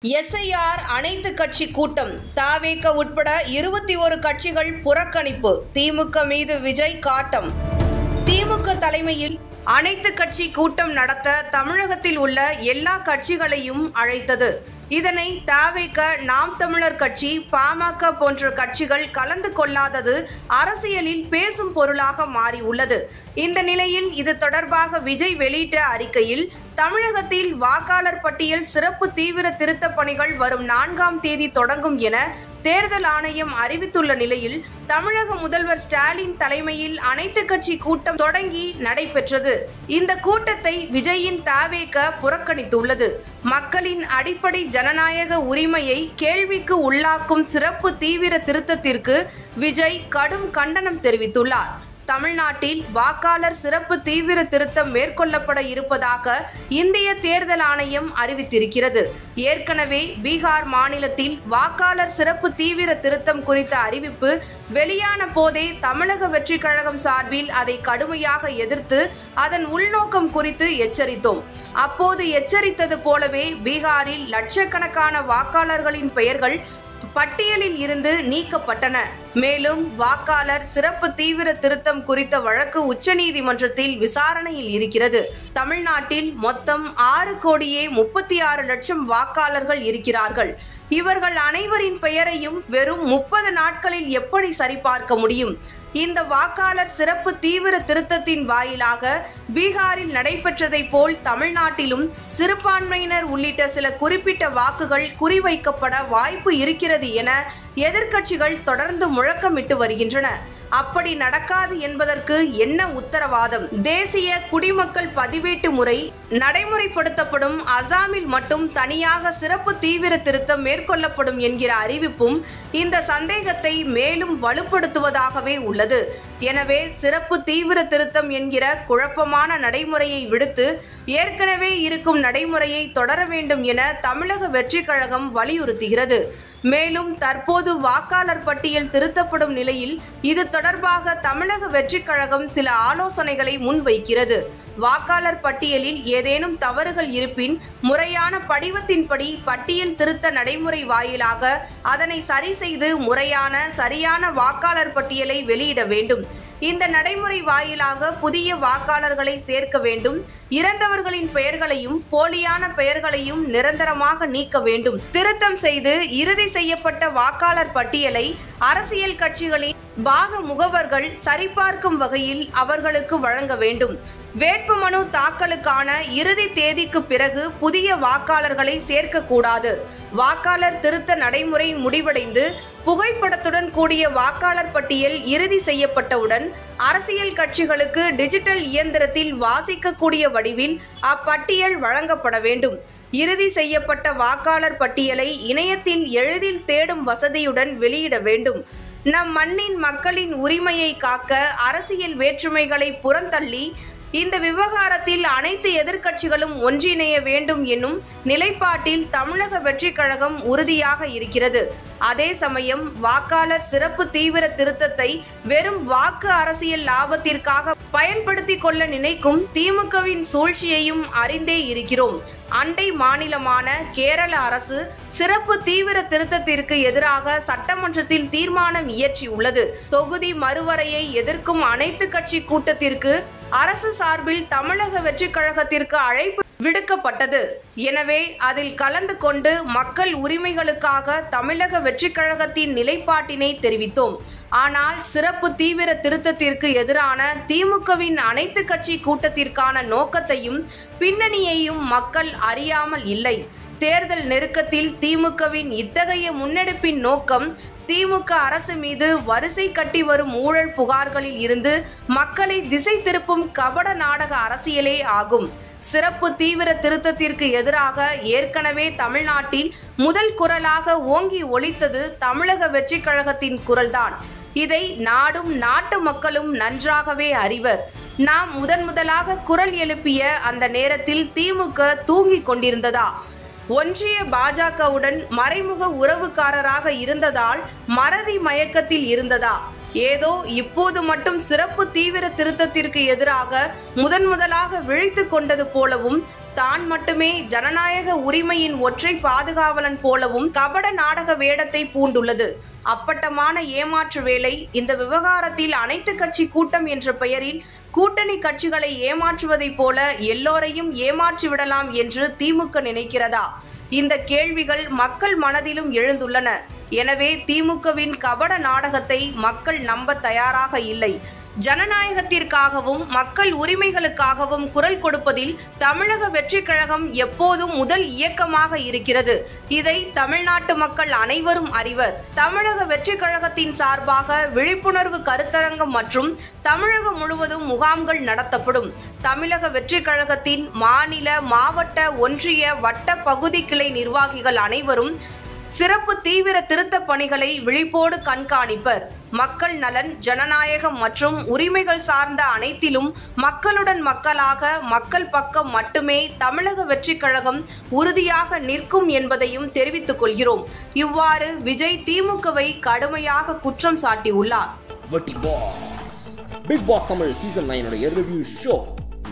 SIR அனைத்து கட்சி கூட்டம் தவேக உட்பட 21 கட்சிகள் புறக்கணிப்பு. திமுக மீது விஜய் காட்டம். திமுக தலைமையில் அனைத்து கட்சி கூட்டம் நடத்த தமிழகத்தில் உள்ள எல்லா கட்சிகளையும் அழைத்தது. இதனை தவேக, நாம் தமிழர் கட்சி, பாமக போன்ற கட்சிகள் கலந்து கொள்ளாதது அரசியலில் பேசும் பொருளாக மாறியுள்ளது. இந்த நிலையில் இது தொடர்பாக விஜய் வெளியிட்ட அறிக்கையில், தமிழகத்தில் வாக்காளர் பட்டியல் சிறப்பு தீவிர திருத்த பணிகள் வரும் 4ஆம் தேதி தொடங்கும் என தேர்தல் ஆணையம் அறிவித்துள்ள நிலையில், தமிழக முதல்வர் ஸ்டாலின் தலைமையில் அனைத்து கட்சி கூட்டம் தொடங்கி நடைபெற்றது. இந்த கூட்டத்தை விஜயின் தவேக புறக்கணித்துள்ளது. மக்களின் அடிப்படை ஜனநாயக உரிமையை கேள்விக்கு உள்ளாக்கும் சிறப்பு தீவிர திருத்தத்திற்கு விஜய் கடும் கண்டனம் தெரிவித்துள்ளார். தமிழ்நாட்டில் வாக்காளர் சிறப்பு தீவிர திருத்தம் மேற்கொள்ளப்பட இருப்பதாக இந்திய தேர்தல் ஆணையம் அறிவித்திருக்கிறது. ஏற்கனவே பீகார் மாநிலத்தில் வாக்காளர் சிறப்பு தீவிர திருத்தம் குறித்த அறிவிப்பு வெளியான போதே தமிழக வெற்றி கழகம் சார்பில் அதை கடுமையாக எதிர்த்து அதன் உள்நோக்கம் குறித்து எச்சரித்தோம். அப்போது எச்சரித்தது போலவே பீகாரில் லட்சக்கணக்கான வாக்காளர்களின் பெயர்கள் பட்டியலில் இருந்து நீக்கப்பட்டன. மேலும் வாக்காளர் சிறப்பு தீவிர திருத்தம் குறித்த வழக்கு உச்சநீதிமன்றத்தில் விசாரணையில் இருக்கிறது. தமிழ்நாட்டில் மொத்தம் 6,36,00,000 வாக்காளர்கள் இருக்கிறார்கள். இவர்கள் அனைவரின் பெயரையும் வெறும் 30 நாட்களில் எப்படி சரிபார்க்க முடியும்? இந்த வாக்காளர் சிறப்பு தீவிர திருத்தத்தின் வாயிலாக பீகாரில் நடைபெற்றதை போல் தமிழ்நாட்டிலும் சிறுபான்மையினர் உள்ளிட்ட சில குறிப்பிட்ட வாக்குகள் குறிவைக்கப்பட வாய்ப்பு இருக்கிறது என எதிர்க்கட்சிகள் தொடர்ந்து முழக்கமிட்டு வருகின்றன. அப்படி நடக்காது என்பதற்கு என்ன உத்தரவாதம்? தேசிய குடிமக்கள் பதிவேட்டு முறை நடைமுறைப்படுத்தப்படும் அசாமில் மட்டும் தனியாக சிறப்பு தீவிர திருத்தம் மேற்கொள்ளப்படும் என்கிற அறிவிப்பும் இந்த சந்தேகத்தை மேலும் வலுப்படுத்துவதாகவே உள்ளது. எனவே சிறப்பு தீவிர திருத்தம் என்கிற குழப்பமான நடைமுறையை விடுத்து ஏற்கனவே இருக்கும் நடைமுறையை தொடர வேண்டும் என தமிழக வெற்றி கழகம் வலியுறுத்துகிறது. மேலும் தற்போது வாக்காளர் பட்டியல் திருத்தப்படும் நிலையில் இது தொடர்பாக தமிழக வெற்றி கழகம் சில ஆலோசனைகளை முன்வைக்கிறது. வாக்காளர் பட்டியலில் ஏதேனும் தவறுகள் இருப்பின் முறையான படிவத்தின்படி பட்டியல் திருத்த நடைமுறை வாயிலாக அதனை சரி செய்து முறையான சரியான வாக்காளர் பட்டியலை வெளியிட வேண்டும். இந்த நடைமுறை வாயிலாக புதிய வாக்காளர்களை சேர்க்க வேண்டும். இறந்தவர்களின் பெயர்களையும் போலியான பெயர்களையும் நிரந்தரமாக நீக்க வேண்டும். திருத்தம் செய்து இறுதி செய்யப்பட்ட வாக்காளர் பட்டியலை அரசியல் கட்சிகளின் பாக முகவர்கள் சரிபார்க்கும் வகையில் அவர்களுக்கு வழங்க வேண்டும். வேட்புமனு தாக்கலுக்கான இறுதி தேதிக்கு பிறகு புதிய வாக்காளர்களை சேர்க்கக்கூடாது. வாக்காளர் திருத்த நடைமுறை முடிவடைந்து புகைப்படத்துடன் கூடிய வாக்காளர் பட்டியல் இறுதி செய்யப்பட்டவுடன் அரசியல் கட்சிகளுக்கு டிஜிட்டல் இயந்திரத்தில் வாசிக்கக்கூடிய வடிவில் அப்பட்டியல் வழங்கப்பட வேண்டும். இறுதி செய்யப்பட்ட வாக்காளர் பட்டியலை இணையத்தில் எளிதில் தேடும் வசதியுடன் வெளியிட வேண்டும். நம் மண்ணின் மக்களின் உரிமையை காக்க அரசியல் வேற்றுமைகளை புறந்தள்ளி இந்த விவகாரத்தில் அனைத்து எதிர்க்கட்சிகளும் ஒன்றிணைய வேண்டும் என்னும் நிலைப்பாட்டில் தமிழக வெற்றி கழகம் உறுதியாக இருக்கிறது. அதே சமயம் வாக்காளர் சிறப்பு தீவிர திருத்தத்தை வெறும் வாக்கு அரசியல் லாபத்திற்காக பயன்படுத்தி கொள்ள நினைக்கும் திமுகவின் சூழ்ச்சியையும் அறிந்தே இருக்கிறோம். அண்டை மாநிலமான கேரள அரசு சிறப்பு தீவிர திருத்தத்திற்கு எதிராக சட்டமன்றத்தில் தீர்மானம் இயற்றியுள்ளது. தொகுதி மறுவரையை எதிர்க்கும் அனைத்து கட்சி கூட்டத்திற்கு அரசு சார்பில் தமிழக வெற்றி கழகத்திற்கு அழைப்பு விடுக்கப்பட்டது. எனவே அதில் கலந்து கொண்டு மக்கள் உரிமைகளுக்காக தமிழக வெற்றி கழகத்தின் நிலைப்பாட்டினை தெரிவித்தோம். ஆனால் சிறப்பு தீவிர திருத்தத்திற்கு எதிரான திமுகவின் அனைத்து கட்சி கூட்டத்திற்கான நோக்கத்தையும் பின்னணியையும் மக்கள் அறியாமல் இல்லை. தேர்தல் நெருக்கத்தில் திமுகவின் இத்தகைய முன்னெடுப்பின் நோக்கம் திமுக அரசு மீது வரிசை கட்டி வரும் ஊழல் புகார்களில் இருந்து மக்களை திசை திருப்பும் கபட நாடக அரசியலே ஆகும். சிறப்பு தீவிர திருத்தத்திற்கு எதிராக ஏற்கனவே தமிழ்நாட்டில் முதல் குரலாக ஓங்கி ஒலித்தது தமிழக வெற்றி கழகத்தின் குரல்தான். இதை நாடும் நாட்டு மக்களும் நன்றாகவே அறிவர். நாம் முதலாக குரல் எழுப்பிய அந்த நேரத்தில் திமுக தூங்கிக் கொண்டிருந்ததா? ஒன்றிய பாஜகவுடன் மறைமுக உறவுக்காரராக இருந்ததால் மறதி மயக்கத்தில் இருந்ததா? ஏதோ இப்போது மட்டும் சிறப்பு தீவிர திருத்தத்திற்கு எதிராக முதலாக விழித்து கொண்டது போலவும் தான் மட்டுமே ஜனநாயக உரிமையின் ஒற்றை பாதுகாவலன் போலவும் கபட நாடக வேடத்தை பூண்டுள்ளது. அப்பட்டமான ஏமாற்று வேலை. இந்த விவகாரத்தில் அனைத்து கட்சி கூட்டம் என்ற பெயரில் கூட்டணி கட்சிகளை ஏமாற்றுவதைப் போல எல்லோரையும் ஏமாற்றிவிடலாம் என்று திமுக நினைக்கிறதா? இந்த கேள்விகள் மக்கள் மனதிலும் எழுந்துள்ளன. எனவே திமுகவின் கபட நாடகத்தை மக்கள் நம்ப தயாராக இல்லை. ஜனநாயகத்திற்காகவும் மக்கள் உரிமைகளுக்காகவும் குரல் கொடுப்பதில் தமிழக வெற்றிக் கழகம் எப்போதும் முதல் இயக்கமாக இருக்கிறது. இதை தமிழ்நாட்டு மக்கள் அனைவரும் அறிவர். தமிழக வெற்றிக் கழகத்தின் சார்பாக விழிப்புணர்வு கருத்தரங்கம் மற்றும் தமிழகம் முழுவதும் முகாம்கள் நடத்தப்படும். தமிழக வெற்றிக் கழகத்தின் மாநில, மாவட்ட, ஒன்றிய, வட்ட, பகுதி கிளை நிர்வாகிகள் அனைவரும் சிறப்பு தீவிர திருத்த பணிகளை விழிப்போடு கண்காணிப்பர். மக்கள் நலன், ஜனநாயகம் மற்றும் உரிமைகள் சார்ந்த அனைத்திலும் மக்களுடன் மக்களாக, மக்கள் பக்கம் மட்டுமே தமிழக வெற்றிக் கழகம் உறுதியாக நிற்கும் என்பதையும் தெரிவித்துக் கொள்கிறோம். இவ்வாறு விஜய் திமுகவை கடுமையாக குற்றம் சாட்டியுள்ளார். Bigg Boss Tamil season 9 review show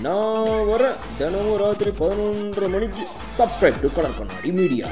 நான் வர தினமும் ராத்திரி 11:30 மணிக்கு. Subscribe to colour Kannadi media.